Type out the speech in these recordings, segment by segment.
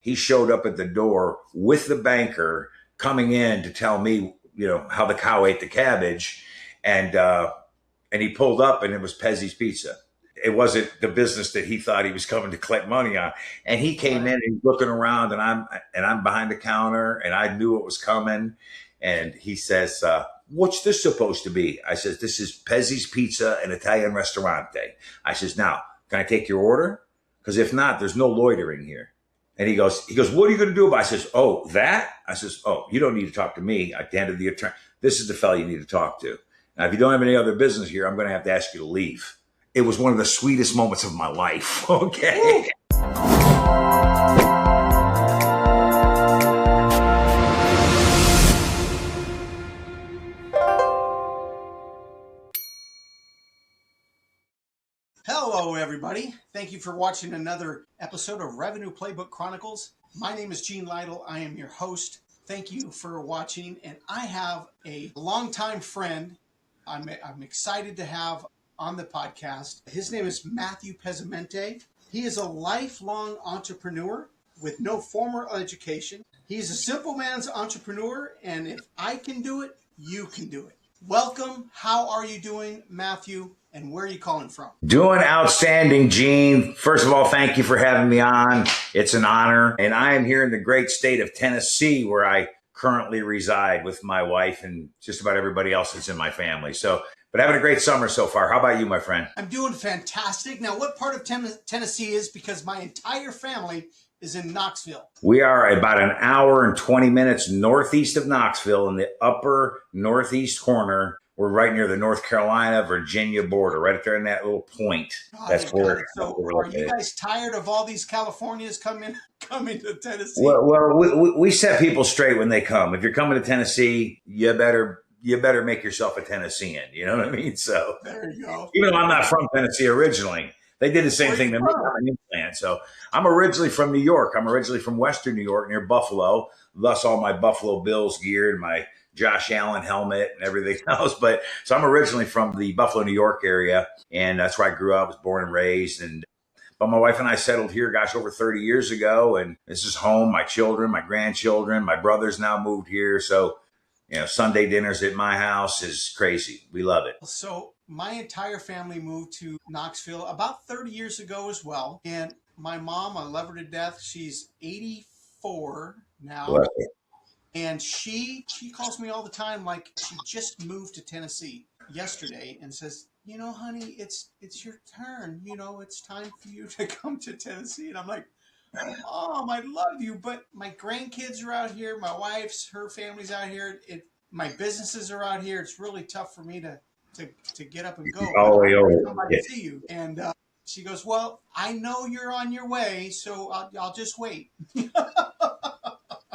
he showed up at the door with the banker coming in to tell me, how the cow ate the cabbage. And he pulled up and it was Pezzy's Pizza. It wasn't the business that he thought he was coming to collect money on. And he came in and he's looking around and I'm behind the counter and I knew it was coming. And he says, what's this supposed to be? I says, this is Pezzy's Pizza and Italian Ristorante. I says, now, can I take your order? Because if not, there's no loitering here. And he goes, what are you going to do about it? I says, oh, that? I says, oh, you don't need to talk to me. I handed the attorney. This is the fellow you need to talk to. Now, if you don't have any other business here, I'm going to have to ask you to leave. It was one of the sweetest moments of my life. Okay. Hello, everybody. Thank you for watching another episode of Revenue Playbook Chronicles. My name is Gene Lytle. I am your host. Thank you for watching. And I have a longtime friend I'm excited to have on the podcast. His name is Matthew Pezzimenti. He is a lifelong entrepreneur with no formal education. He's a simple man's entrepreneur, and if I can do it, you can do it. Welcome. How are you doing, Matthew? And where are you calling from? Doing outstanding, Gene. First of all, thank you for having me on. It's an honor. And I am here in the great state of Tennessee, where I currently reside with my wife and just about everybody else that's in my family. But having a great summer so far. How about you, my friend? I'm doing fantastic. Now, what part of Tennessee is? Because my entire family is in Knoxville. We are about an hour and 20 minutes northeast of Knoxville in the upper northeast corner. We're right near the North Carolina, Virginia border, right up there in that little point. That's where. So, are you guys tired of all these Californians coming to Tennessee? Well, we set people straight when they come. If you're coming to Tennessee, you better make yourself a Tennessean. You know what I mean? So there you go. Even though I'm not from Tennessee originally, they did the same thing to me. I'm an implant. So I'm originally from New York. I'm originally from Western New York near Buffalo. Thus, all my Buffalo Bills gear and my Josh Allen helmet and everything else. So I'm originally from the Buffalo, New York area. And that's where I grew up, was born and raised. But my wife and I settled here, over 30 years ago. And this is home, my children, my grandchildren, my brothers now moved here. So, Sunday dinners at my house is crazy. We love it. So my entire family moved to Knoxville about 30 years ago as well. And my mom, I love her to death. She's 84 now. And she calls me all the time like she just moved to Tennessee yesterday and says, honey, it's your turn. It's time for you to come to Tennessee. And I'm like, Mom, I love you, but my grandkids are out here. My wife's, her family's out here. My businesses are out here. It's really tough for me to get up and go. All the way over. Come to see you. And she goes, well, I know you're on your way, so I'll just wait.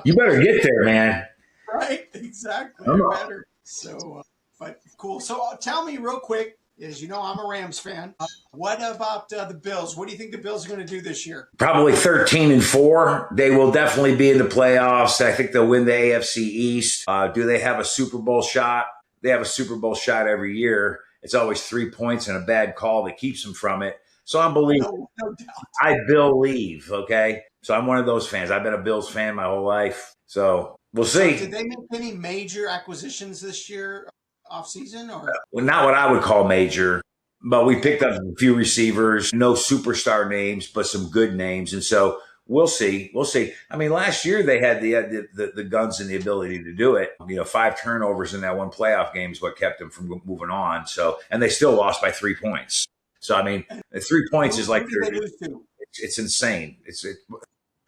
You better get there, man. Right, exactly. You better. So, but cool. So tell me real quick, as you know, I'm a Rams fan. What about the Bills? What do you think the Bills are going to do this year? Probably 13-4. They will definitely be in the playoffs. I think they'll win the AFC East. Do they have a Super Bowl shot? They have a Super Bowl shot every year. It's always 3 points and a bad call that keeps them from it. So I believe. No doubt. I believe. Okay. So I'm one of those fans. I've been a Bills fan my whole life. So we'll see. Did they make any major acquisitions this year off season or? Well, not what I would call major, but we picked up a few receivers, no superstar names, but some good names. And so we'll see. We'll see. I mean, last year they had the guns and the ability to do it. 5 turnovers in that one playoff game is what kept them from moving on. So, and they still lost by 3 points. So, I mean, 3 points is like, it's insane.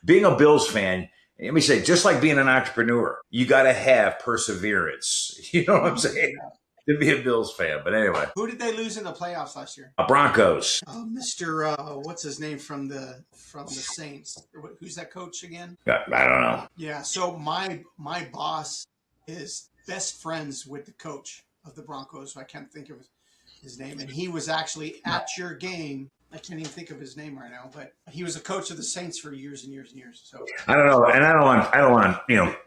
Being a Bills fan, let me say, just like being an entrepreneur, you got to have perseverance. You know what I'm saying? To be a Bills fan. But anyway. Who did they lose in the playoffs last year? Broncos. Mr. What's his name from the Saints? Who's that coach again? I don't know. Yeah. So my boss is best friends with the coach of the Broncos. So I can't think of his name. And he was actually at your game. I can't even think of his name right now, but he was a coach of the Saints for years and years and years. So I don't know, and I don't want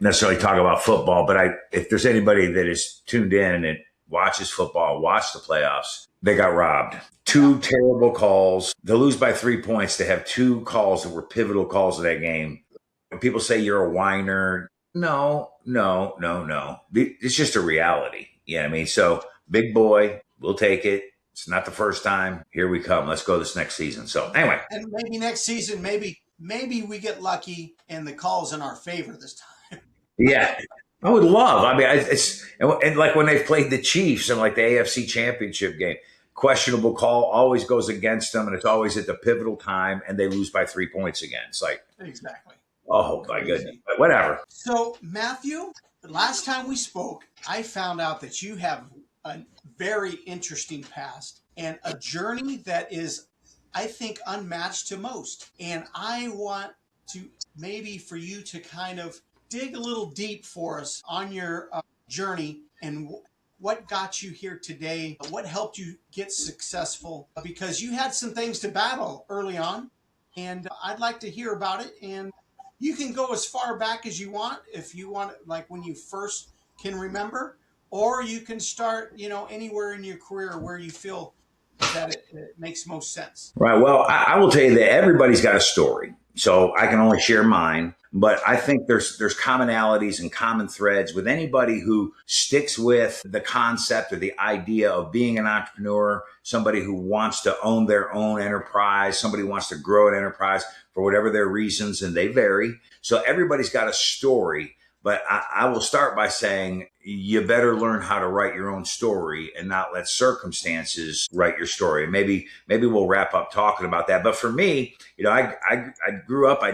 necessarily talk about football, but if there's anybody that is tuned in and watches football, watch the playoffs, they got robbed. 2 terrible calls. They lose by 3 points. They have 2 calls that were pivotal calls of that game. people say you're a whiner. No, no, no, no. It's just a reality. Yeah, I mean, so big boy, we'll take it. It's not the first time. Here we come. Let's go this next season. So anyway. And maybe next season, maybe we get lucky and the call's in our favor this time. Yeah. I would love. I mean, it's and like when they've played the Chiefs in like the AFC Championship game, questionable call always goes against them, and it's always at the pivotal time, and they lose by 3 points again. It's like, Exactly. oh my goodness, but whatever. So Matthew, the last time we spoke, I found out that you have a very interesting past and a journey that is, I think, unmatched to most. And I want to maybe for you to kind of dig a little deep for us on your journey and what got you here today, what helped you get successful, because you had some things to battle early on, and I'd like to hear about it. And you can go as far back as you want, if you want, like when you first can remember, or you can start, anywhere in your career where you feel that it makes most sense. Right. Well, I will tell you that everybody's got a story, so I can only share mine. But I think there's commonalities and common threads with anybody who sticks with the concept or the idea of being an entrepreneur, somebody who wants to own their own enterprise, somebody who wants to grow an enterprise for whatever their reasons, and they vary. So everybody's got a story. But I will start by saying you better learn how to write your own story and not let circumstances write your story. Maybe we'll wrap up talking about that. But for me, I grew up. I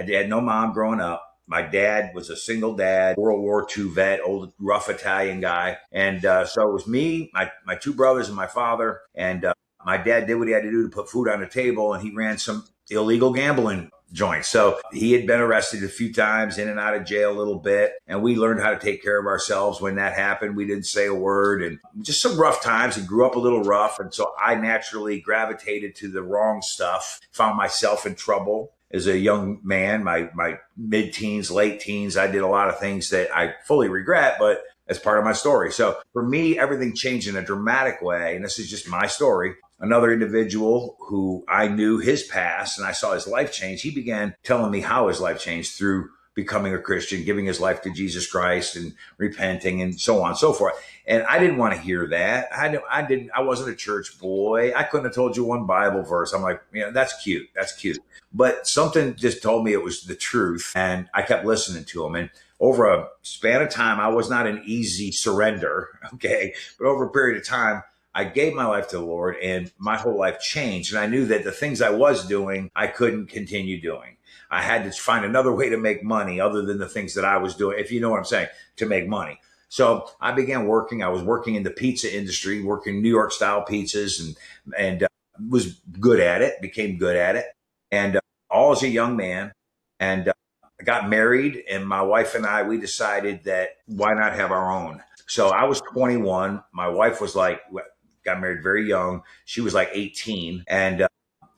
had no mom growing up. My dad was a single dad, World War II vet, old rough Italian guy. And so it was me, my two brothers, and my father. And my dad did what he had to do to put food on the table, and he ran some illegal gambling joints. So he had been arrested a few times, in and out of jail a little bit. And we learned how to take care of ourselves when that happened. We didn't say a word, and just some rough times, and grew up a little rough. And so I naturally gravitated to the wrong stuff, found myself in trouble. As a young man, my mid-teens, late teens, I did a lot of things that I fully regret, but as part of my story. So for me, everything changed in a dramatic way. And this is just my story. Another individual who I knew his past and I saw his life change, he began telling me how his life changed through becoming a Christian, giving his life to Jesus Christ and repenting and so on and so forth. And I didn't want to hear that. I wasn't a church boy. I couldn't have told you one Bible verse. I'm like, that's cute. That's cute. But something just told me it was the truth. And I kept listening to him. And over a span of time, I was not an easy surrender. Okay. But over a period of time, I gave my life to the Lord and my whole life changed. And I knew that the things I was doing, I couldn't continue doing. I had to find another way to make money other than the things that I was doing, if you know what I'm saying, to make money. So I began working. I was working in the pizza industry, working New York style pizzas and was good at it, became good at it. And all as a young man. And I got married, and my wife and I, we decided that why not have our own? So I was 21. My wife was got married very young. She was like 18. And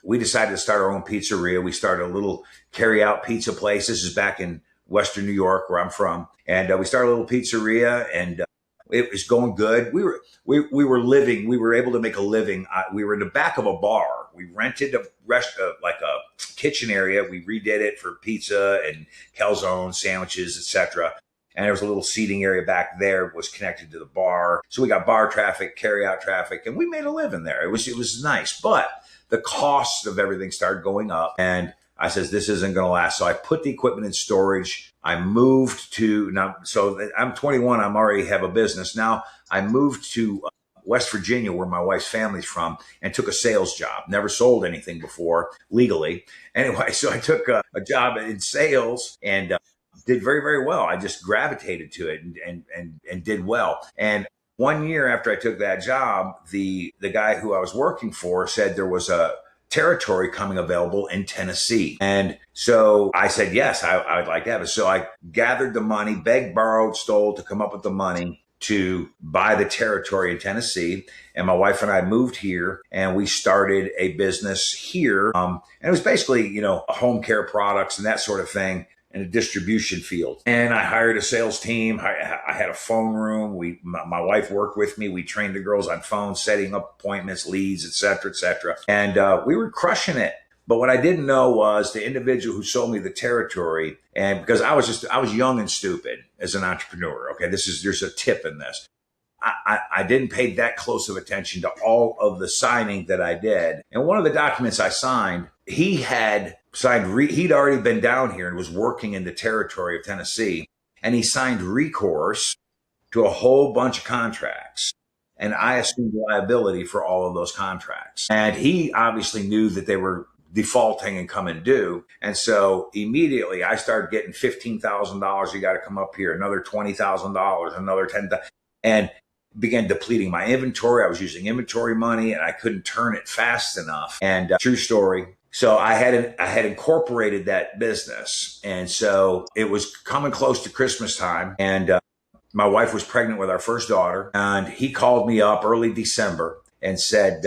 we decided to start our own pizzeria. We started a little carry-out pizza place. This is back in Western New York, where I'm from. And we started a little pizzeria, and it was going good. We were living. We were able to make a living. We were in the back of a bar. We rented a kitchen area. We redid it for pizza and calzone, sandwiches, etc. And there was a little seating area back there. It was connected to the bar. So we got bar traffic, carry-out traffic, and we made a living there. It was nice, but the cost of everything started going up. And I says, this isn't going to last. So I put the equipment in storage. I moved to now. So I'm 21. I'm already have a business. Now I moved to West Virginia, where my wife's family's from, and took a sales job. Never sold anything before legally. Anyway, so I took a job in sales and did very, very well. I just gravitated to it and did well. And 1 year after I took that job, the guy who I was working for said there was a territory coming available in Tennessee. And so I said, yes, I would like to have it. So I gathered the money, begged, borrowed, stole to come up with the money to buy the territory in Tennessee. And my wife and I moved here, and we started a business here. And it was basically, home care products and that sort of thing in a distribution field. And I hired a sales team. I had a phone room. My wife worked with me. We trained the girls on phones, setting up appointments, leads, et cetera, et cetera. And we were crushing it. But what I didn't know was the individual who sold me the territory, and because I was young and stupid as an entrepreneur. Okay, there's a tip in this. I didn't pay that close of attention to all of the signing that I did. And one of the documents I signed, he had signed, he'd already been down here and was working in the territory of Tennessee. And he signed recourse to a whole bunch of contracts. And I assumed liability for all of those contracts. And he obviously knew that they were defaulting and coming due. And so immediately I started getting $15,000. You got to come up here, another $20,000, another $10,000. And began depleting my inventory. I was using inventory money and I couldn't turn it fast enough. And true story. So I had incorporated that business. And so it was coming close to Christmas time. And my wife was pregnant with our first daughter. And he called me up early December and said,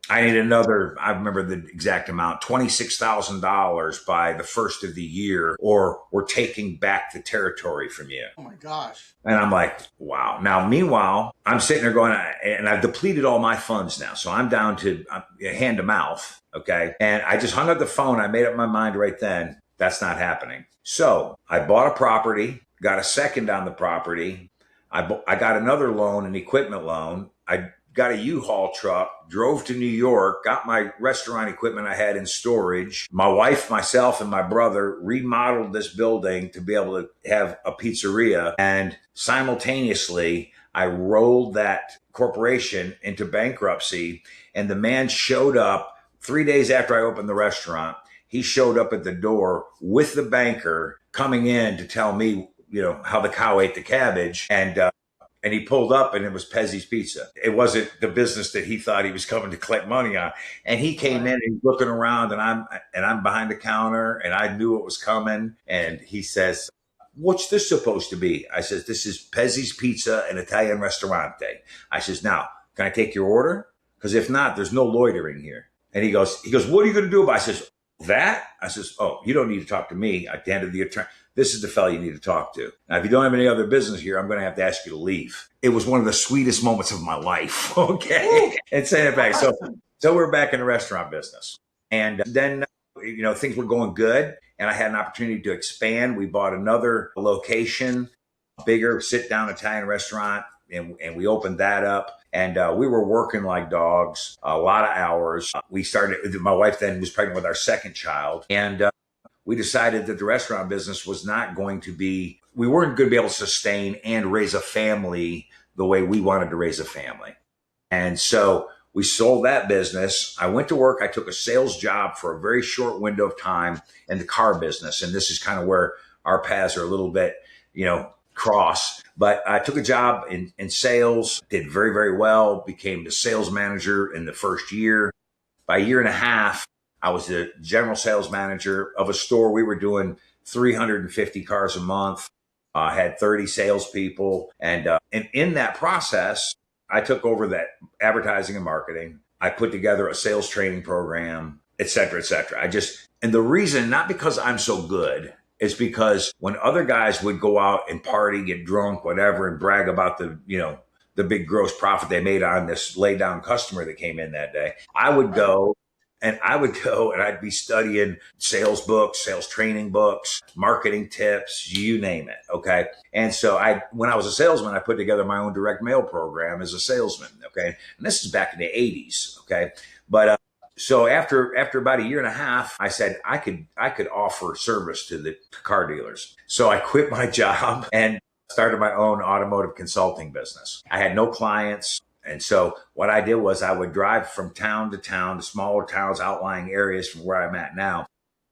I need another, I remember the exact amount, $26,000 by the first of the year, or we're taking back the territory from you. Oh my gosh. And I'm like, wow. Now, meanwhile, I'm sitting there going, and I've depleted all my funds now. So I'm down to hand to mouth. Okay. And I just hung up the phone. I made up my mind right then. That's not happening. So I bought a property, got a second on the property. I got another loan, an equipment loan. I got a U-Haul truck, drove to New York, got my restaurant equipment I had in storage. My wife, myself, and my brother remodeled this building to be able to have a pizzeria. And simultaneously, I rolled that corporation into bankruptcy. And the man showed up 3 days after I opened the restaurant. He showed up at the door with the banker coming in to tell me, how the cow ate the cabbage. And he pulled up and it was Pezy's Pizza. It wasn't the business that he thought he was coming to collect money on. And he came in and he's looking around and I'm behind the counter and I knew it was coming. And he says, what's this supposed to be? I says, this is Pezy's Pizza and Italian Ristorante. I says, now, can I take your order? Because if not, there's no loitering here. And he goes, what are you going to do about it? I says, that? I says, oh, you don't need to talk to me. I handed the attorney. This is the fellow you need to talk to. Now, if you don't have any other business here, I'm going to have to ask you to leave. It was one of the sweetest moments of my life. Okay. And saying it back. So we're back in the restaurant business. And then, things were going good. And I had an opportunity to expand. We bought another location, bigger sit-down Italian restaurant. And we opened that up. And we were working like dogs, a lot of hours. My wife then was pregnant with our second child. And we decided that the restaurant business was not going to be, we weren't going to be able to sustain and raise a family the way we wanted to raise a family. And so we sold that business. I went to work. I took a sales job for a very short window of time in the car business. And this is kind of where our paths are a little bit, cross. But I took a job in sales, did very, very well, became the sales manager in the first year. By a year and a half, I was the general sales manager of a store. We were doing 350 cars a month, had 30 salespeople. And in that process, I took over that advertising and marketing. I put together a sales training program, et cetera, et cetera. And the reason, not because I'm so good, is because when other guys would go out and party, get drunk, whatever, and brag about the big gross profit they made on this lay down customer that came in that day, I would go and I'd be studying sales books, sales training books, marketing tips, you name it. Okay. And so when I was a salesman, I put together my own direct mail program as a salesman. Okay. And this is back in the 80s. Okay. But, so after about a year and a half, I said I could offer service to the car dealers. So I quit my job and started my own automotive consulting business. I had no clients. And so what I did was I would drive from town to smaller towns, outlying areas from where I'm at now.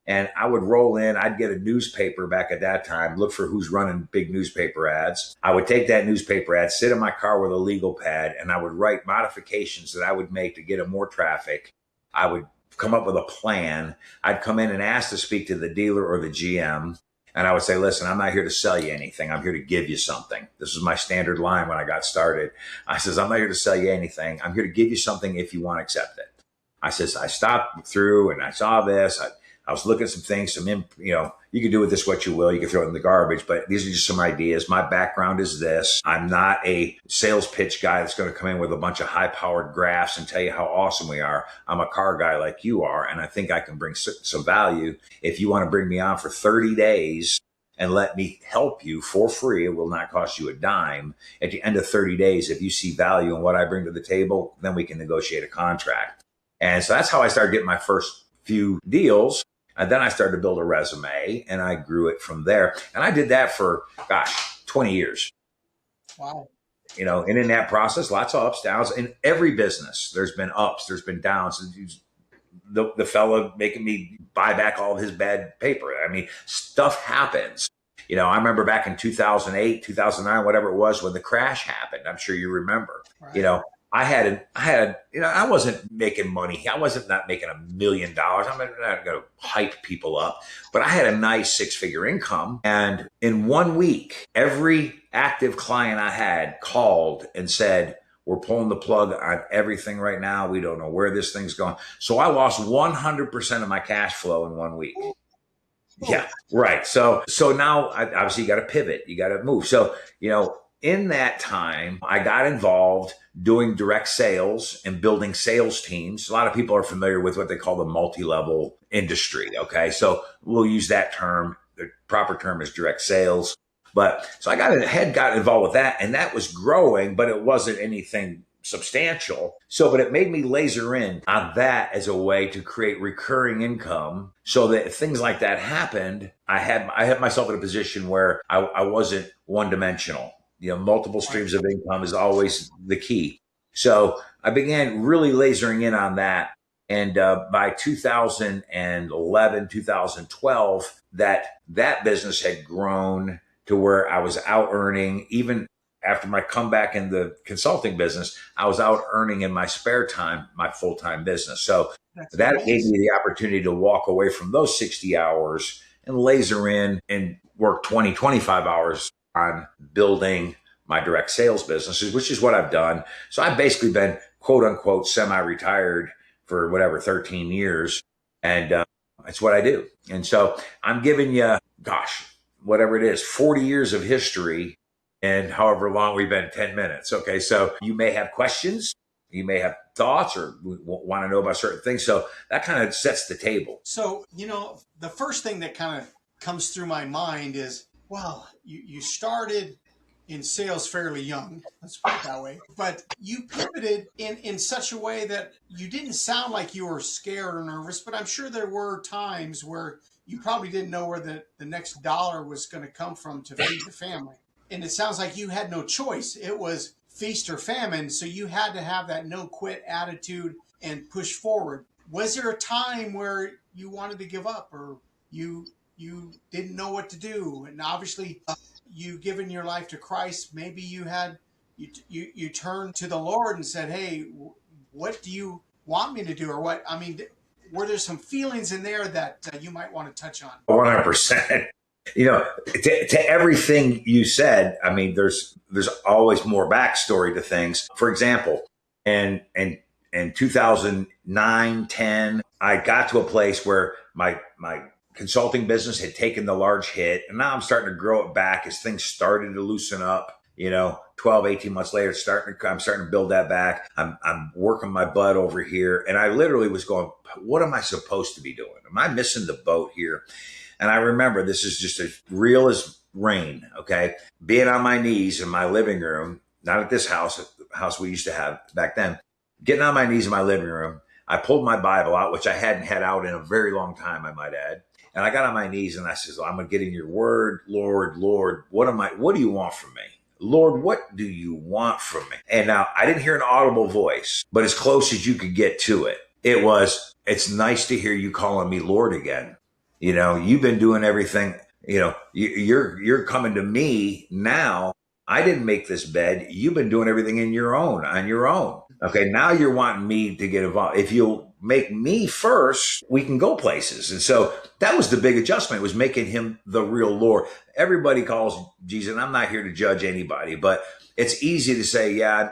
And I would roll in, I'd get a newspaper back at that time, look for who's running big newspaper ads. I would take that newspaper ad, sit in my car with a legal pad, and I would write modifications that I would make to get them more traffic. I would come up with a plan. I'd come in and ask to speak to the dealer or the GM. And I would say, listen, I'm not here to sell you anything. I'm here to give you something. This is my standard line when I got started. I says, I'm not here to sell you anything. I'm here to give you something if you want to accept it. I says, I stopped through and I saw this. I was looking at some things, you can do with this what you will. You can throw it in the garbage, but these are just some ideas. My background is this. I'm not a sales pitch guy that's going to come in with a bunch of high powered graphs and tell you how awesome we are. I'm a car guy like you are. And I think I can bring some value. If you want to bring me on for 30 days and let me help you for free, it will not cost you a dime. At the end of 30 days, if you see value in what I bring to the table, then we can negotiate a contract. And so that's how I started getting my first few deals. And then I started to build a resume and I grew it from there. And I did that for, 20 years. Wow. And in that process, lots of ups, downs. In every business, there's been ups, there's been downs. The fella making me buy back all of his bad paper. I mean, stuff happens. I remember back in 2008, 2009, whatever it was, when the crash happened. I'm sure you remember. Right. I wasn't making money. I wasn't not making $1 million. I'm not going to hype people up, but I had a nice 6-figure income. And in 1 week, every active client I had called and said, we're pulling the plug on everything right now. We don't know where this thing's going. So I lost 100% of my cash flow in 1 week. Yeah, right. So now obviously you got to pivot. You got to move. So, in that time, I got involved doing direct sales and building sales teams. A lot of people are familiar with what they call the multi-level industry. Okay. So we'll use that term. The proper term is direct sales. But so I got involved with that, and that was growing, but it wasn't anything substantial. But it made me laser in on that as a way to create recurring income so that if things like that happened, I had myself in a position where I wasn't one dimensional. Multiple streams of income is always the key. So I began really lasering in on that. And by 2011, 2012, that business had grown to where I was out earning. Even after my comeback in the consulting business, I was out earning in my spare time, my full-time business. So that gave me the opportunity to walk away from those 60 hours and laser in and work 20, 25 hours on building my direct sales businesses, which is what I've done. So I've basically been quote unquote semi-retired for 13 years. And it's what I do. And so I'm giving you, whatever it is, 40 years of history and however long we've been, 10 minutes. Okay. So you may have questions, you may have thoughts or want to know about certain things. So that kind of sets the table. So, the first thing that kind of comes through my mind is, well, you started in sales fairly young, let's put it that way, but you pivoted in such a way that you didn't sound like you were scared or nervous, but I'm sure there were times where you probably didn't know where the next dollar was going to come from to feed the family. And it sounds like you had no choice. It was feast or famine. So you had to have that no quit attitude and push forward. Was there a time where you wanted to give up or you didn't know what to do? And obviously you given your life to Christ. Maybe you turned to the Lord and said, hey, what do you want me to do? Or what? I mean, were there some feelings in there that you might want to touch on? 100%. To everything you said, I mean, there's always more backstory to things. For example, in 2009, 10, I got to a place where my consulting business had taken the large hit, and now I'm starting to grow it back as things started to loosen up. 12, 18 months later, I'm starting to build that back. I'm working my butt over here. And I literally was going, what am I supposed to be doing? Am I missing the boat here? And I remember this is just as real as rain. Okay. Being on my knees in my living room, not at this house, the house we used to have back then, getting on my knees in my living room. I pulled my Bible out, which I hadn't had out in a very long time, I might add. And I got on my knees and I said, I'm going to get in your word, Lord, what do you want from me? Lord, what do you want from me? And now I didn't hear an audible voice, but as close as you could get to it, it's nice to hear you calling me Lord again. You've been doing everything, you're coming to me now. I didn't make this bed. You've been doing everything on your own. Okay. Now you're wanting me to get involved. If you'll make me first, we can go places. And so that was the big adjustment, was making him the real Lord. Everybody calls Jesus, and I'm not here to judge anybody, but it's easy to say, yeah,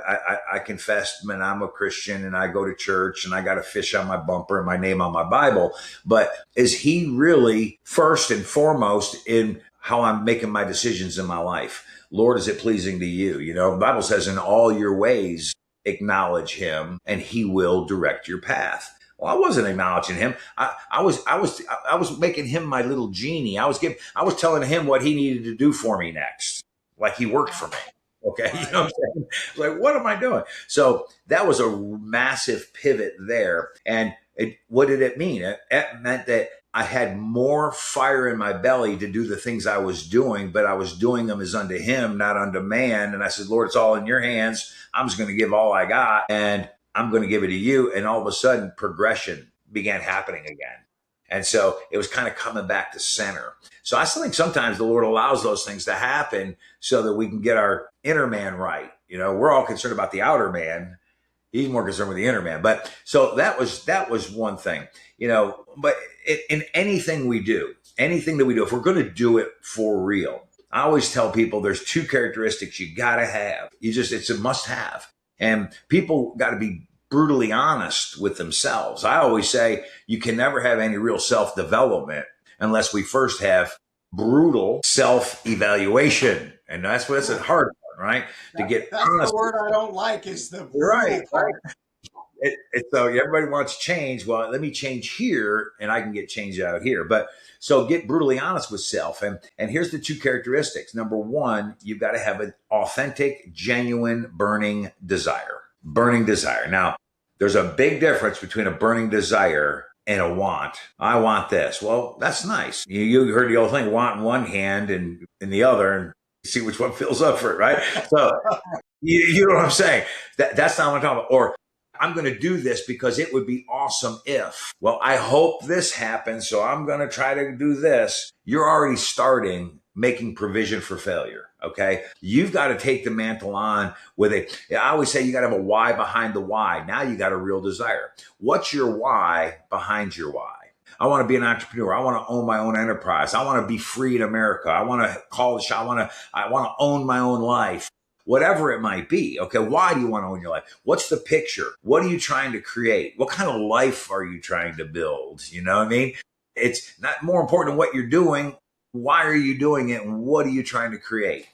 I confess, man, I'm a Christian and I go to church and I got a fish on my bumper and my name on my Bible. But is he really first and foremost in how I'm making my decisions in my life? Lord, is it pleasing to you? You know, the Bible says in all your ways, acknowledge him and he will direct your path. Well, I wasn't acknowledging him. I was making him my little genie. I was telling him what he needed to do for me next, like he worked for me. Okay, you know what I'm saying? Like, what am I doing? So that was a massive pivot there. And what did it mean? It meant that I had more fire in my belly to do the things I was doing, but I was doing them as unto him, not unto man. And I said, Lord, it's all in your hands. I'm just going to give all I got and I'm going to give it to you. And all of a sudden, progression began happening again. And so it was kind of coming back to center. So I still think sometimes the Lord allows those things to happen so that we can get our inner man right. You know, we're all concerned about the outer man. He's more concerned with the inner man. But so that was one thing, you know, but in anything we do, if we're going to do it for real, I always tell people there's two characteristics you got to have. It's a must have. And people got to be brutally honest with themselves. I always say you can never have any real self-development unless we first have brutal self-evaluation. And that's a hard one, right? To get that's honest. The word I don't like is the brutal part. So everybody wants change. Well, let me change here and I can get change out here. But so get brutally honest with self. And here's the two characteristics. Number one, you've got to have an authentic, genuine, burning desire. Burning desire. Now, there's a big difference between a burning desire and a want. I want this. Well, that's nice. You heard the old thing, want in one hand and in the other, and see which one fills up for it, right? So you know what I'm saying? That's not what I'm talking about. Or I'm going to do this because it would be awesome if. Well, I hope this happens, so I'm going to try to do this. You're already starting making provision for failure. Okay. You've got to take the mantle on with I always say you got to have a why behind the why. Now you got a real desire. What's your why behind your why? I want to be an entrepreneur. I want to own my own enterprise. I want to be free in America. I want to call the shot. I want to own my own life, whatever it might be. Okay. Why do you want to own your life? What's the picture? What are you trying to create? What kind of life are you trying to build? You know what I mean? It's not more important than what you're doing. Why are you doing it? And what are you trying to create?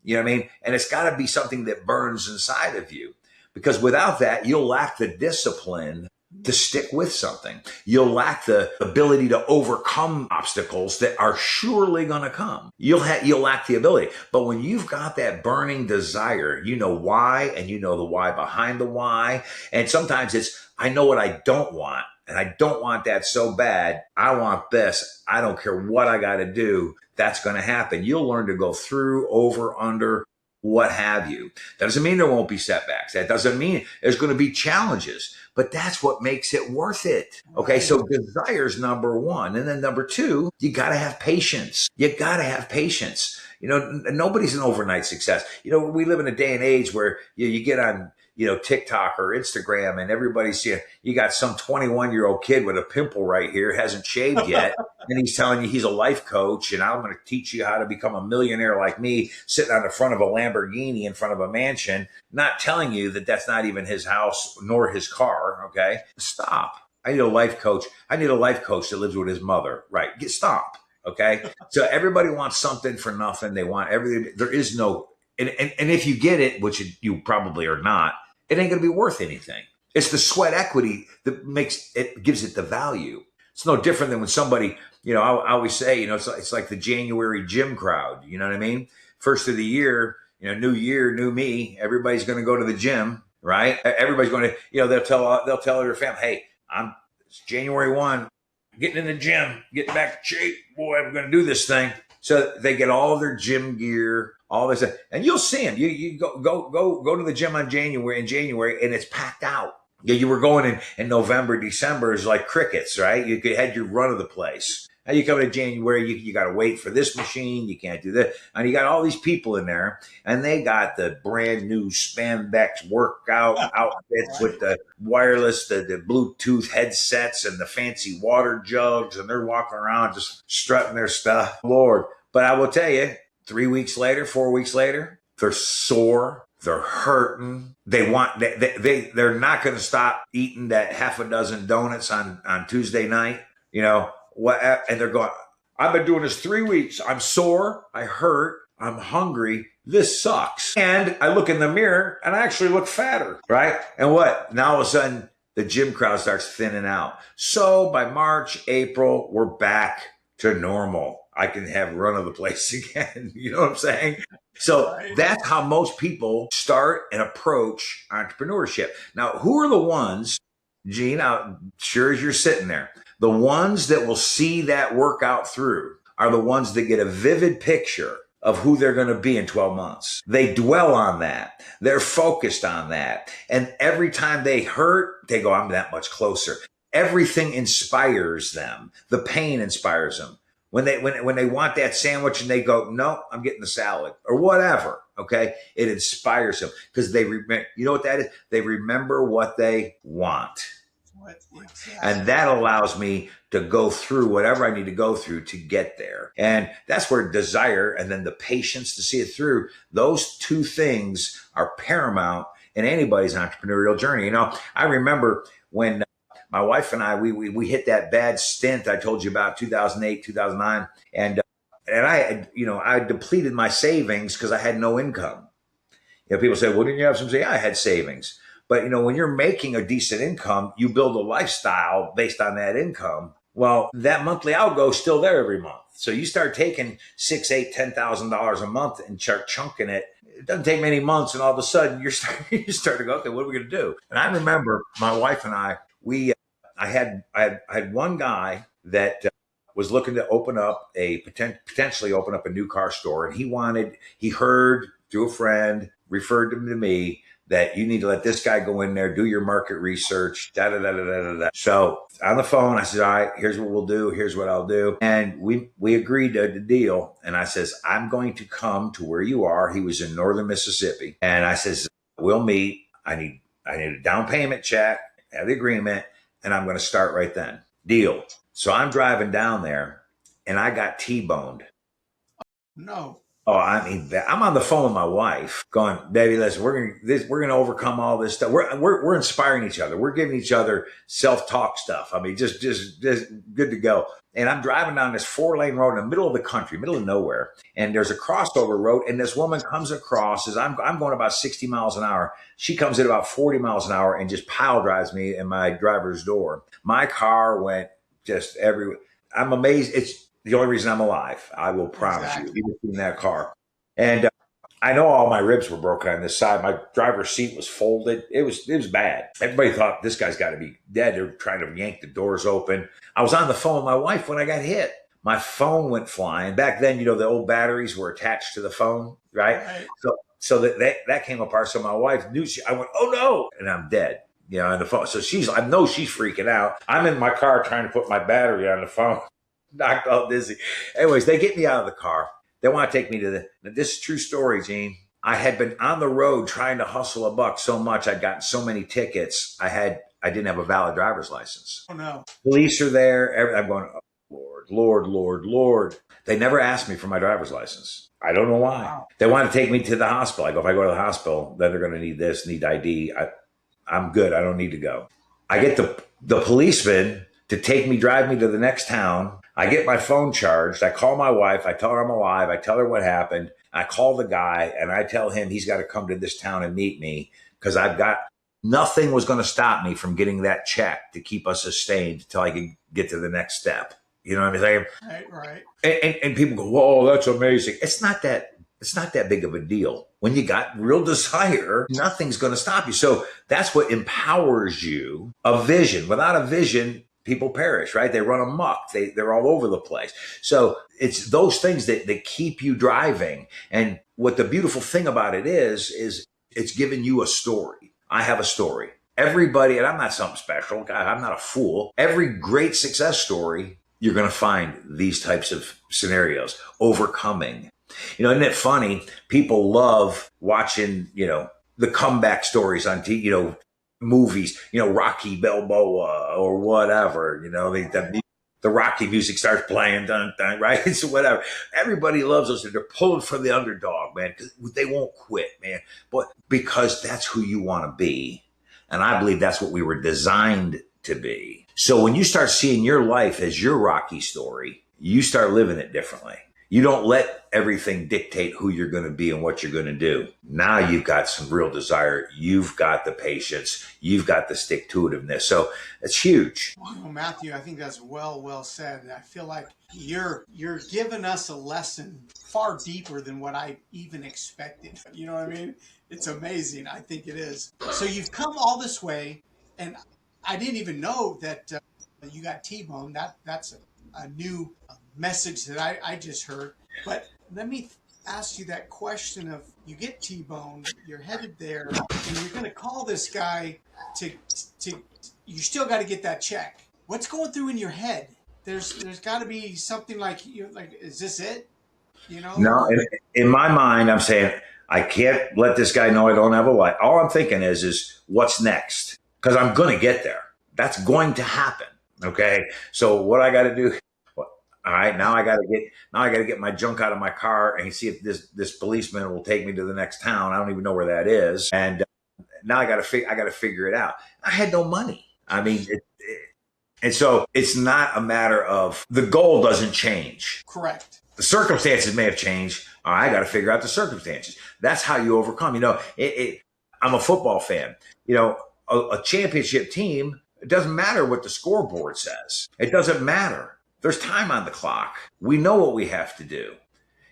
You know what I mean? And it's got to be something that burns inside of you, because without that, you'll lack the discipline to stick with something. You'll lack the ability to overcome obstacles that are surely going to come. You'll lack the ability. But when you've got that burning desire, you know why, and you know the why behind the why. And sometimes it's, I know what I don't want. And I don't want that so bad. I want this. I don't care what I got to do. That's going to happen. You'll learn to go through, over, under, what have you. That doesn't mean there won't be setbacks. That doesn't mean there's going to be challenges, but that's what makes it worth it. Okay. So desire's number one. And then number two, you got to have patience. You got to have patience. You know, nobody's an overnight success. You know, we live in a day and age where you get on, you know, TikTok or Instagram and everybody's seeing, you got some 21-year-old kid with a pimple right here, hasn't shaved yet. And he's telling you he's a life coach and I'm going to teach you how to become a millionaire like me, sitting on the front of a Lamborghini in front of a mansion, not telling you that that's not even his house nor his car. Okay. Stop. I need a life coach. I need a life coach that lives with his mother. Right. Stop. Okay. So everybody wants something for nothing. They want everything. There is no, and if you get it, which you probably are not, it ain't going to be worth anything. It's the sweat equity that gives it the value. It's no different than when somebody, you know, I always say, you know, it's like the January gym crowd. You know what I mean? First of the year, you know, new year, new me. Everybody's going to go to the gym, right? Everybody's going to, you know, they'll tell their family, hey, it's January 1, getting in the gym, getting back to shape. Boy, I'm going to do this thing. So they get all of their gym gear, all this, and you'll see them. You go to the gym in January, and it's packed out. Yeah, you were going in November, December is like crickets, right? You had your run of the place. Now you come to January, you got to wait for this machine. You can't do that. And you got all these people in there, and they got the brand new spandex workout outfits with the wireless, the Bluetooth headsets and the fancy water jugs, and they're walking around just strutting their stuff. Lord. But I will tell you, 3 weeks later, 4 weeks later, they're sore. They're hurting. They're not going to stop eating that half a dozen donuts on Tuesday night. You know what? And they're going, I've been doing this 3 weeks. I'm sore. I hurt. I'm hungry. This sucks. And I look in the mirror and I actually look fatter, right? And what? Now all of a sudden the gym crowd starts thinning out. So by March, April, we're back to normal. I can have run of the place again. You know what I'm saying? So that's how most people start and approach entrepreneurship. Now, who are the ones, Gene, sure as you're sitting there, the ones that will see that workout through are the ones that get a vivid picture of who they're going to be in 12 months. They dwell on that. They're focused on that. And every time they hurt, they go, I'm that much closer. Everything inspires them. The pain inspires them. When they want that sandwich and they go, no, I'm getting the salad or whatever. Okay. It inspires them because they remember, you know what that is? They remember what they want. Exactly. And that allows me to go through whatever I need to go through to get there. And that's where desire and then the patience to see it through, those two things are paramount in anybody's entrepreneurial journey. You know, I remember when my wife and I, we hit that bad stint I told you about, 2008, 2009. And I depleted my savings because I had no income. You know, people say, well, didn't you have some savings? Yeah, I had savings. But, you know, when you're making a decent income, you build a lifestyle based on that income. Well, that monthly outgo is still there every month. So you start taking $6,000, $8,000, $10,000 a month and start chunking it. It doesn't take many months. And all of a sudden you start to go, okay, what are we going to do? And I remember my wife and I had one guy that was looking to potentially open up a new car store. And he heard through a friend, referred him to me, that you need to let this guy go in there, do your market research, So on the phone, I said, all right, here's what we'll do. Here's what I'll do. And we agreed to the deal. And I says, I'm going to come to where you are. He was in northern Mississippi. And I says, we'll meet. I need a down payment check, have the agreement, and I'm going to start right then. Deal. So I'm driving down there and I got T-boned. No. Oh, I mean, I'm on the phone with my wife going, baby, listen, we're going to overcome all this stuff. We're inspiring each other. We're giving each other self-talk stuff. I mean, just good to go. And I'm driving down this 4-lane road in the middle of the country, middle of nowhere. And there's a crossover road. And this woman comes across as I'm going about 60 miles an hour. She comes in about 40 miles an hour and just pile drives me in my driver's door. My car went just everywhere. I'm amazed. It's the only reason I'm alive. I will promise you, even in that car. And I know all my ribs were broken on this side. My driver's seat was folded. It was bad. Everybody thought this guy's got to be dead. They were trying to yank the doors open. I was on the phone with my wife when I got hit. My phone went flying. Back then, you know, the old batteries were attached to the phone, right? So that came apart. So my wife knew. I went, oh no, and I'm dead. You know, on the phone. So I know she's freaking out. I'm in my car trying to put my battery on the phone. Knocked all dizzy. Anyways, they get me out of the car. They want to take me to this is true story, Gene. I had been on the road trying to hustle a buck so much. I'd gotten so many tickets. I didn't have a valid driver's license. Oh no. Police are there. I'm going, oh, Lord. They never asked me for my driver's license. I don't know why. Wow. They want to take me to the hospital. I go, if I go to the hospital, then they're going to need ID. I'm good. I don't need to go. I get the policeman to drive me to the next town. I get my phone charged. I call my wife. I tell her I'm alive. I tell her what happened. I call the guy and I tell him he's got to come to this town and meet me because nothing was going to stop me from getting that check to keep us sustained until I could get to the next step. You know what I'm saying? Right. And people go, whoa, that's amazing. It's not that big of a deal. When you got real desire, nothing's going to stop you. So that's what empowers you. A vision. Without a vision, people perish, right? They run amok. They're all over the place. So it's those things that keep you driving. And what the beautiful thing about it is it's giving you a story. I have a story. Everybody, and I'm not something special. God, I'm not a fool. Every great success story, you're going to find these types of scenarios, overcoming. Isn't it funny? People love watching, the comeback stories on TV, movies, Rocky Balboa or whatever, the Rocky music starts playing, dun, dun, right? So whatever. Everybody loves those. They're pulling for the underdog, man, because they won't quit, man. But because that's who you want to be. And I believe that's what we were designed to be. So when you start seeing your life as your Rocky story, you start living it differently. You don't let everything dictate who you're going to be and what you're going to do. Now you've got some real desire. You've got the patience. You've got the stick-to-itiveness. So it's huge. Well, Matthew, I think that's well said. I feel like you're giving us a lesson far deeper than what I even expected. You know what I mean? It's amazing. I think it is. So you've come all this way, and I didn't even know that you got T-boned. That's a new message that I just heard. But let me ask you that question of, you get T-boned, you're headed there, and you're going to call this guy to you still got to get that check. What's going through in your head? There's got to be something like, is this it? No, in my mind, I'm saying, I can't let this guy know I don't have a life. All I'm thinking is what's next? Because I'm going to get there. That's going to happen. Okay. So what I got to do, all right, now I got to get my junk out of my car and see if this policeman will take me to the next town. I don't even know where that is. And now I got to figure it out. I had no money. I mean, and so it's not a matter of, the goal doesn't change. Correct. The circumstances may have changed. All right, I got to figure out the circumstances. That's how you overcome. I'm a football fan. A championship team, it doesn't matter what the scoreboard says. It doesn't matter. There's time on the clock. We know what we have to do.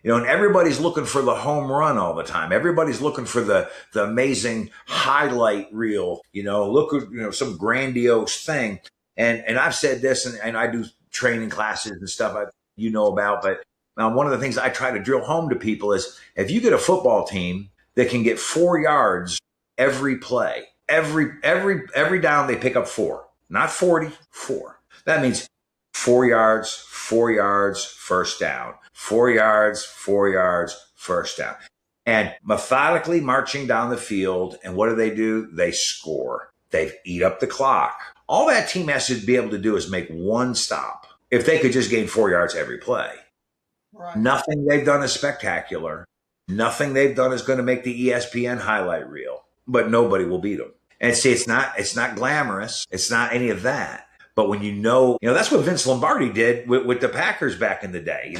And everybody's looking for the home run all the time. Everybody's looking for the amazing highlight reel, look at, some grandiose thing. And I've said this, and I do training classes and stuff about, but one of the things I try to drill home to people is, if you get a football team that can get 4 yards every play, every down they pick up 4, not 40, 4. That means 4 yards, 4 yards, first down, 4 yards, 4 yards, first down. And methodically marching down the field. And what do? They score. They eat up the clock. All that team has to be able to do is make one stop. If they could just gain 4 yards every play. Right. Nothing they've done is spectacular. Nothing they've done is going to make the ESPN highlight reel. But nobody will beat them. And see, it's not glamorous. It's not any of that. But when that's what Vince Lombardi did with the Packers back in the day.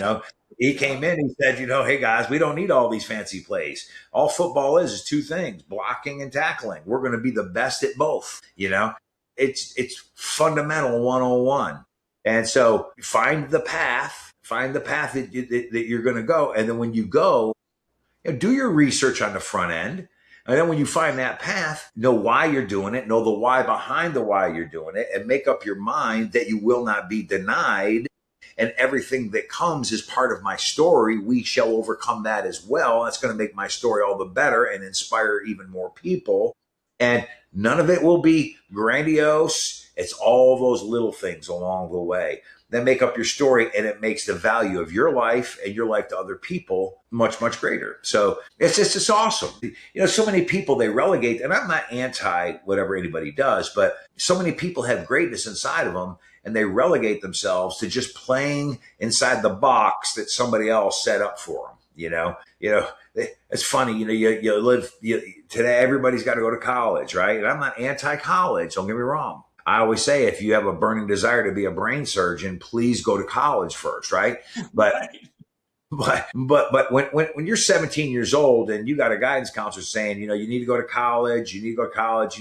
He came in, he said, hey guys, we don't need all these fancy plays. All football is 2 things, blocking and tackling. We're going to be the best at both. It's fundamental 101. And so find the path that you're going to go. And then when you go, do your research on the front end. And then when you find that path, know why you're doing it, know the why behind the why you're doing it, and make up your mind that you will not be denied. And everything that comes is part of my story. We shall overcome that as well. That's going to make my story all the better and inspire even more people. And none of it will be grandiose. It's all those little things along the way that make up your story, and it makes the value of your life and your life to other people much, much greater. So it's awesome. So many people, they relegate, and I'm not anti whatever anybody does, but so many people have greatness inside of them, and they relegate themselves to just playing inside the box that somebody else set up for them. It's funny, today everybody's got to go to college, right? And I'm not anti-college, don't get me wrong. I always say, if you have a burning desire to be a brain surgeon, please go to college first, right? But when you're 17 years old and you got a guidance counselor saying, you need to go to college, you need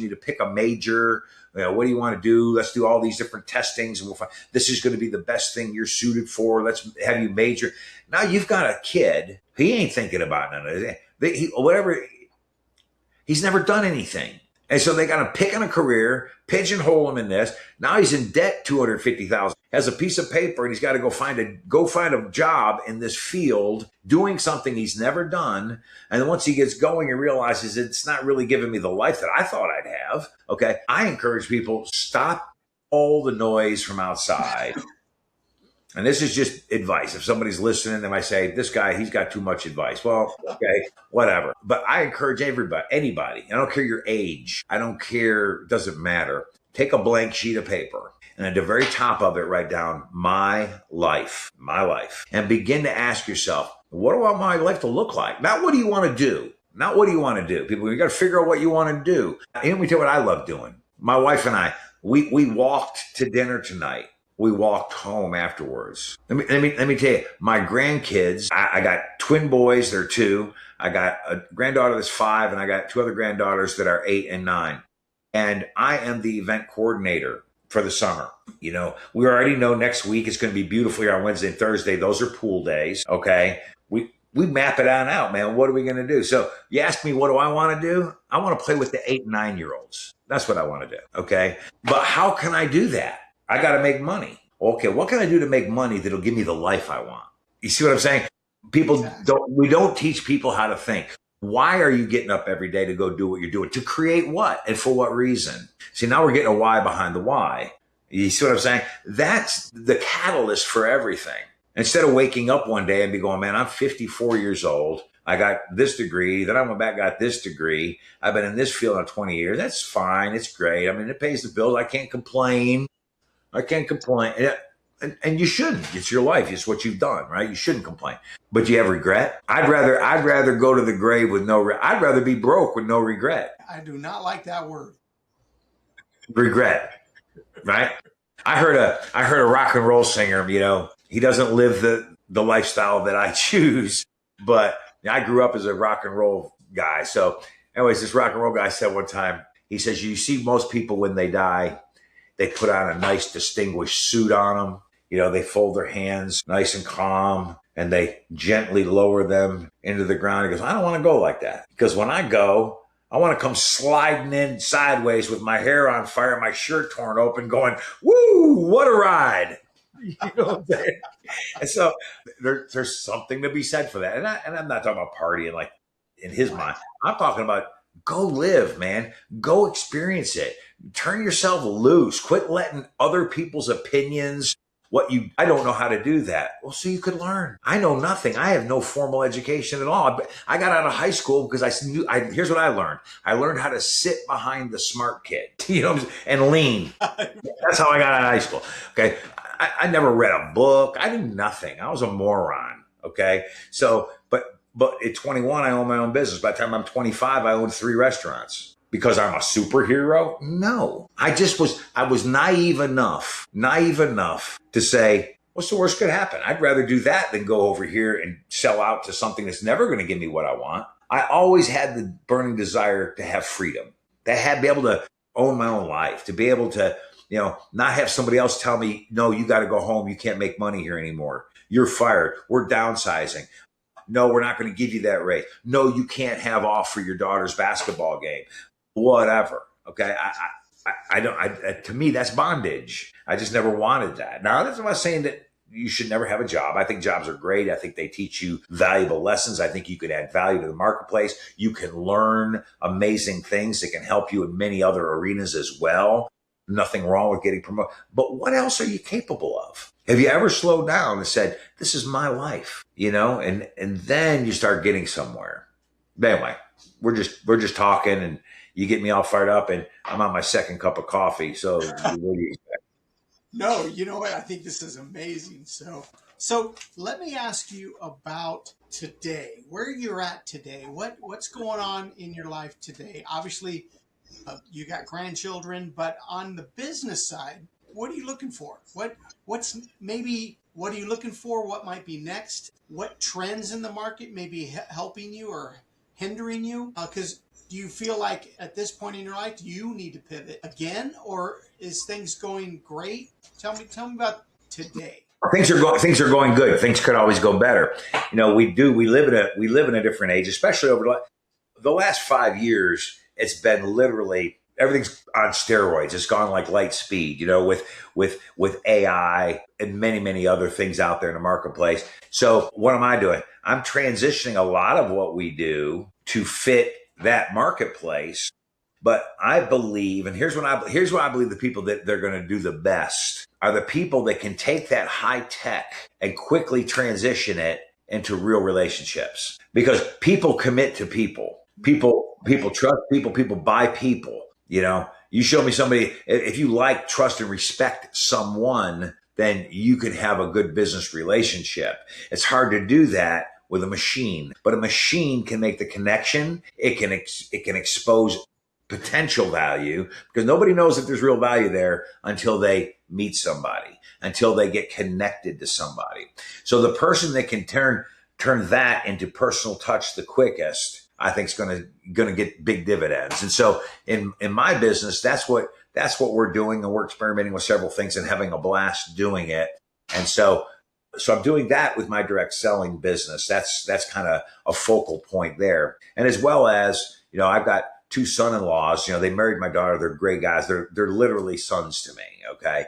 to pick a major, what do you want to do? Let's do all these different testings, and we'll find this is going to be the best thing you're suited for. Let's have you major. Now you've got a kid. He ain't thinking about none of it. He's never done anything. And so they got to pick on a career, pigeonhole him in this. Now he's in debt, $250,000, has a piece of paper, and he's got to go find a job in this field, doing something he's never done. And then once he gets going, he realizes it's not really giving me the life that I thought I'd have. Okay. I encourage people, stop all the noise from outside And this is just advice. If somebody's listening, they might say, this guy, he's got too much advice. Well, okay, whatever. But I encourage everybody, anybody, I don't care your age. I don't care. It doesn't matter. Take a blank sheet of paper and at the very top of it, write down my life, and begin to ask yourself, what do I want my life to look like? Not what do you want to do? Not what do you want to do? People, you got to figure out what you want to do. And let me tell you what I love doing. My wife and I, we walked to dinner tonight. We walked home afterwards. Let me tell you, my grandkids, I got twin boys, they're 2. I got a granddaughter that's 5, and I got 2 other granddaughters that are 8 and 9. And I am the event coordinator for the summer. You know, we already know next week it's going to be beautiful here on Wednesday and Thursday. Those are pool days. Okay. We map it on out, man. What are we going to do? So you ask me, what do I want to do? I want to play with the 8 and 9-year-olds. That's what I want to do. Okay. But how can I do that? I got to make money. Okay. What can I do to make money that'll give me the life I want? You see what I'm saying? We don't teach people how to think. Why are you getting up every day to go do what you're doing? To create what? And for what reason? See, now we're getting a why behind the why. You see what I'm saying? That's the catalyst for everything. Instead of waking up one day and be going, man, I'm 54 years old. I got this degree. Then I went back, got this degree. I've been in this field for 20 years. That's fine. It's great. I mean, it pays the bills. I can't complain. And you shouldn't. It's your life. It's what you've done, right? You shouldn't complain. But do you have regret? I'd rather go to the grave with no regret. I'd rather be broke with no regret. I do not like that word. Regret, right? I heard a rock and roll singer, you know, he doesn't live the lifestyle that I choose, but I grew up as a rock and roll guy. So anyways, this rock and roll guy said one time, he says, you see most people when they die, they put on a nice distinguished suit on them. You know, they fold their hands nice and calm and they gently lower them into the ground. He goes, I don't want to go like that, because when I go, I want to come sliding in sideways with my hair on fire, my shirt torn open, going, woo, what a ride. You know what I'm saying? And so there's something to be said for that. And I'm not talking about partying like in his mind. I'm talking about go live, man. Go experience it. Turn yourself loose. Quit letting other people's opinions, I don't know how to do that. Well, so you could learn. I know nothing. I have no formal education at all. I got out of high school because here's what I learned. I learned how to sit behind the smart kid, you know, and lean. That's how I got out of high school. Okay. I never read a book. I did nothing. I was a moron. Okay. So, but at 21, I own my own business. By the time I'm 25, I own 3 restaurants. Because I'm a superhero? No. I was naive enough to say, what's the worst could happen? I'd rather do that than go over here and sell out to something that's never going to give me what I want. I always had the burning desire to have freedom, to be able to own my own life, to be able to, you know, not have somebody else tell me, no, you got to go home. You can't make money here anymore. You're fired. We're downsizing. No, we're not going to give you that raise. No, you can't have off for your daughter's basketball game. Whatever. Okay. To me, that's bondage. I just never wanted that. Now, that's not saying that you should never have a job. I think jobs are great. I think they teach you valuable lessons. I think you could add value to the marketplace. You can learn amazing things that can help you in many other arenas as well. Nothing wrong with getting promoted. But what else are you capable of? Have you ever slowed down and said, this is my life, you know, and then you start getting somewhere. But anyway, we're just talking and you get me all fired up and I'm on my second cup of coffee. So what do you expect? No, you know what? I think this is amazing. So let me ask you about today, where you're at today. What's going on in your life today? Obviously, you got grandchildren, but on the business side, what are you looking for? What are you looking for? What might be next? What trends in the market may be helping you or hindering you? Because do you feel like at this point in your life, you need to pivot again, or is things going great? Tell me about today. Things are going good. Things could always go better. You know, we live in a different age, especially over the last 5 years. It's been literally everything's on steroids. It's gone like light speed, you know, with AI and many, many other things out there in the marketplace. So what am I doing? I'm transitioning a lot of what we do to fit that marketplace But I believe, and here's what I believe the people that they're going to do the best are the people that can take that high tech and quickly transition it into real relationships, because people commit to people. People trust people. People buy people. You show me somebody, if you like, trust, and respect someone, then you can have a good business relationship. It's hard to do that with a machine, but a machine can make the connection. It can expose potential value, because nobody knows if there's real value there until they meet somebody, until they get connected to somebody. So the person that can turn that into personal touch the quickest, I think is going to get big dividends. And so in my business, that's what we're doing, and we're experimenting with several things and having a blast doing it. And so I'm doing that with my direct selling business. That's kind of a focal point there. And as well as, I've got two son-in-laws. They married my daughter. They're great guys. They're literally sons to me. Okay.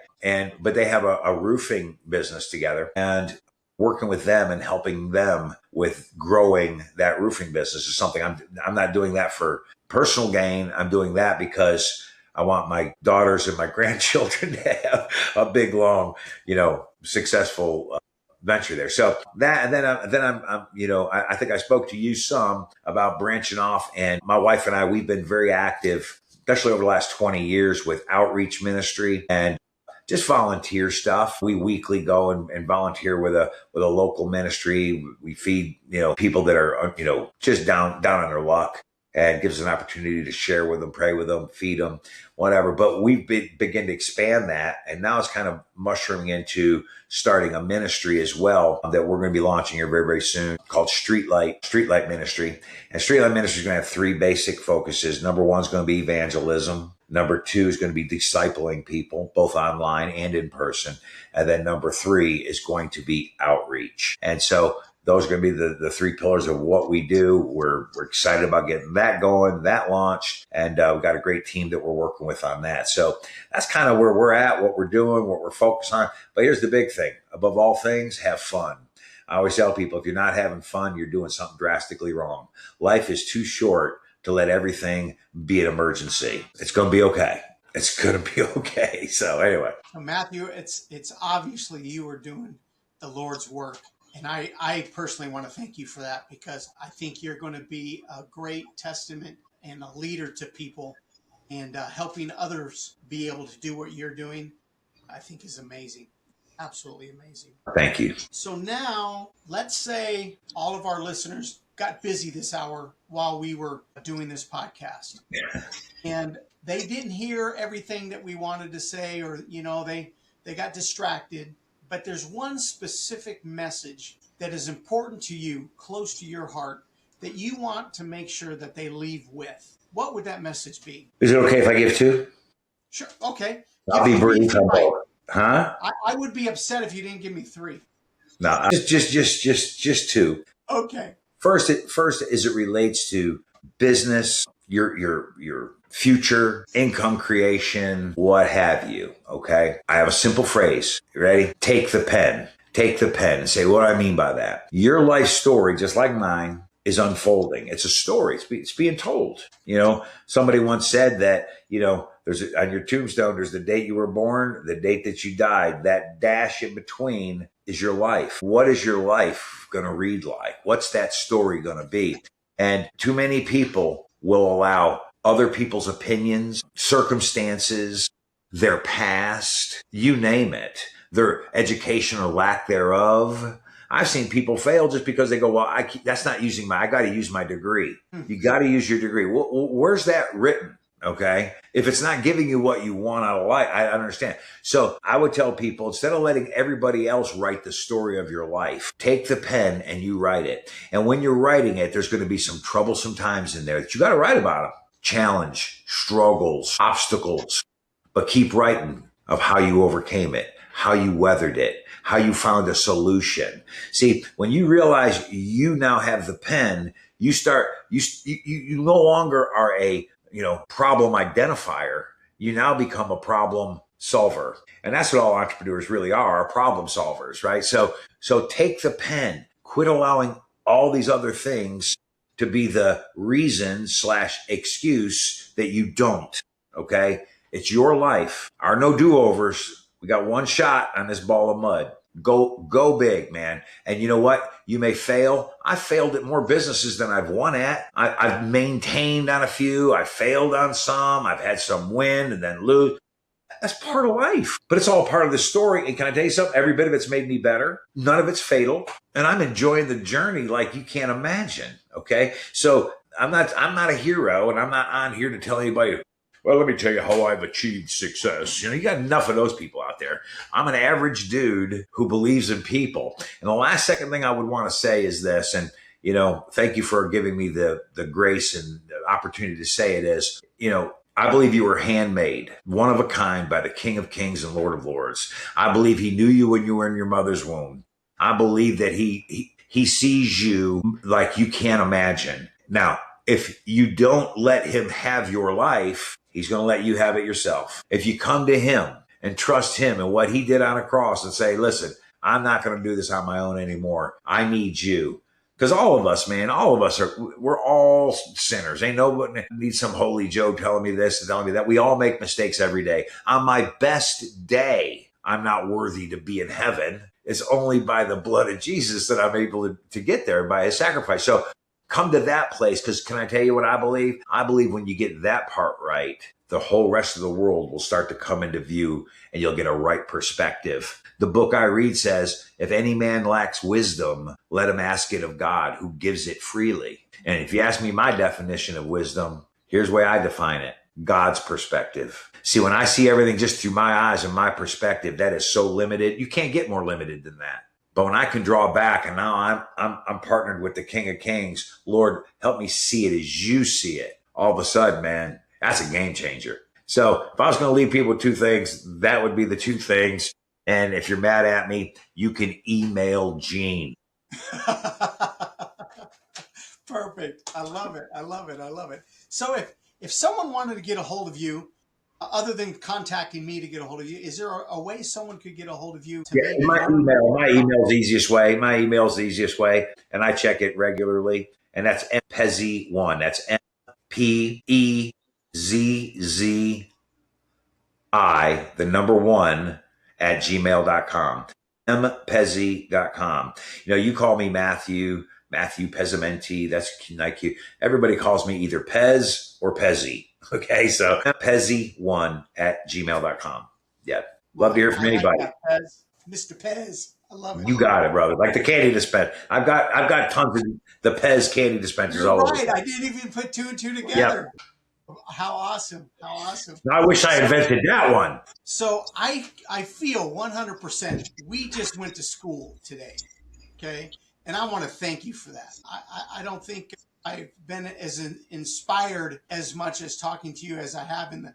But they have a roofing business together, and working with them and helping them with growing that roofing business is something I'm not doing that for personal gain. I'm doing that because I want my daughters and my grandchildren to have a big, long, successful venture there. So that, and then I think I spoke to you some about branching off, and my wife and I, we've been very active, especially over the last 20 years, with outreach ministry and just volunteer stuff. We weekly go and volunteer with a local ministry. We feed, people that are, just down on their luck, and gives us an opportunity to share with them, pray with them, feed them, whatever. But we've begin to expand that. And now it's kind of mushrooming into starting a ministry as well that we're going to be launching here very, very soon, called Streetlight Ministry. And Streetlight Ministry is going to have three basic focuses. Number one is going to be evangelism. Number two is going to be discipling people, both online and in person. And then number three is going to be outreach. And so those are going to be the three pillars of what we do. We're excited about getting that going, that launched, and we've got a great team that we're working with on that. So that's kind of where we're at, what we're doing, what we're focused on. But here's the big thing. Above all things, have fun. I always tell people, if you're not having fun, you're doing something drastically wrong. Life is too short to let everything be an emergency. It's going to be okay. It's going to be okay. So anyway. So Matthew, it's obviously you are doing the Lord's work. And I personally want to thank you for that, because I think you're going to be a great testament and a leader to people, and helping others be able to do what you're doing, I think is amazing. Absolutely amazing. Thank you. So now let's say all of our listeners got busy this hour while we were doing this podcast. Yeah. And they didn't hear everything that we wanted to say, or, they got distracted. But there's one specific message that is important to you, close to your heart, that you want to make sure that they leave with. What would that message be? Is it okay if I give two? Sure. Okay. I'll be brief. Huh? I would be upset if you didn't give me three. No, just two. Okay. First, as it relates to business, your future, income creation, what have you. Okay. I have a simple phrase. You ready? Take the pen. Take the pen and say, what do I mean by that? Your life story, just like mine, is unfolding. It's a story. It's being told. Somebody once said that, there's on your tombstone, there's the date you were born, the date that you died. That dash in between is your life. What is your life going to read like? What's that story going to be? And too many people will allow other people's opinions, circumstances, their past, you name it, their education or lack thereof. I've seen people fail just because they go, well, that's not using I got to use my degree. You got to use your degree. Where's that written? Okay. If it's not giving you what you want out of life, I understand. So I would tell people, instead of letting everybody else write the story of your life, take the pen and you write it. And when you're writing it, there's going to be some troublesome times in there that you got to write about them. Challenge, struggles, obstacles, but keep writing of how you overcame it, how you weathered it, how you found a solution. See, when you realize you now have the pen, you no longer are a problem identifier. You now become a problem solver. And that's what all entrepreneurs really are problem solvers, right? So take the pen, quit allowing all these other things to be the reason / excuse that you don't. Okay. It's your life. Our no do-overs. We got one shot on this ball of mud. Go big, man. And you know what? You may fail. I failed at more businesses than I've won at. I've maintained on a few. I failed on some. I've had some win and then lose. That's part of life, but it's all part of the story. And can I tell you something? Every bit of it's made me better. None of it's fatal. And I'm enjoying the journey like you can't imagine. Okay. So I'm not a hero, and I'm not on here to tell anybody, well, let me tell you how I've achieved success. You got enough of those people out there. I'm an average dude who believes in people. And the last second thing I would want to say is this, and thank you for giving me the grace and the opportunity to say it is, I believe you were handmade, one of a kind by the King of Kings and Lord of Lords. I believe he knew you when you were in your mother's womb. I believe that he sees you like you can't imagine. Now, if you don't let him have your life, he's going to let you have it yourself. If you come to him and trust him and what he did on a cross and say, listen, I'm not going to do this on my own anymore. I need you. Because all of us, man, we're all sinners. Ain't nobody needs some holy Joe telling me this and telling me that. We all make mistakes every day. On my best day, I'm not worthy to be in heaven. It's only by the blood of Jesus that I'm able to get there, by his sacrifice. So come to that place, because can I tell you what I believe? I believe when you get that part right, the whole rest of the world will start to come into view and you'll get a right perspective. The book I read says, if any man lacks wisdom, let him ask it of God, who gives it freely. And if you ask me my definition of wisdom, here's the way I define it: God's perspective. See, when I see everything just through my eyes and my perspective, that is so limited. You can't get more limited than that. But when I can draw back and now I'm partnered with the King of Kings, Lord, help me see it as you see it. All of a sudden, man, that's a game changer. So if I was going to leave people with two things, that would be the two things. And if you're mad at me, you can email Gene. Perfect. I love it. I love it. I love it. So if someone wanted to get a hold of you, other than contacting me to get a hold of you, is there a way someone could get a hold of you? My email's the easiest way. My email's the easiest way. And I check it regularly. And that's Pezy1. That's MPEZZI, the number 1, at gmail.com. Pezy.com. You call me Matthew Pezzimenti. That's like you. Everybody calls me either Pez or Pezy. Okay, so Pezy1 at gmail.com. Yeah. Love to hear from anybody. Like that, Mr. Pez. I love it. You got it, brother. Like the candy dispenser. I've got tons of the Pez candy dispensers. You're all right. over. I didn't even put 2 and 2 together. Yep. How awesome. How awesome. I wish I invented that one. So I feel 100% we just went to school today. Okay. And I want to thank you for that. I don't think I've been as inspired as much as talking to you as I have in the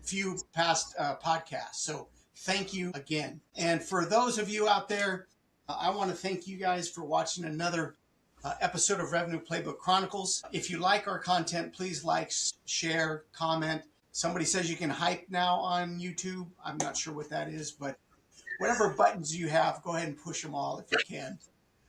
few past podcasts. So thank you again. And for those of you out there, I want to thank you guys for watching another episode of Revenue Playbook Chronicles. If you like our content, please like, share, comment. Somebody says you can hype now on YouTube. I'm not sure what that is, but whatever buttons you have, go ahead and push them all if you can.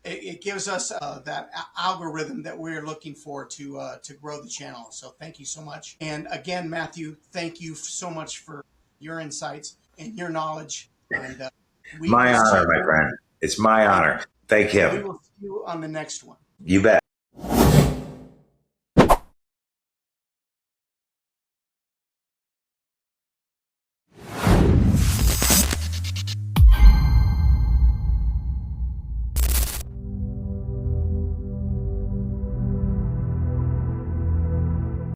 It gives us that algorithm that we're looking for to grow the channel. So thank you so much. And again, Matthew, thank you so much for your insights and your knowledge. And my honor, my friend. It's my honor. Thank him. We will see you on the next one. You bet.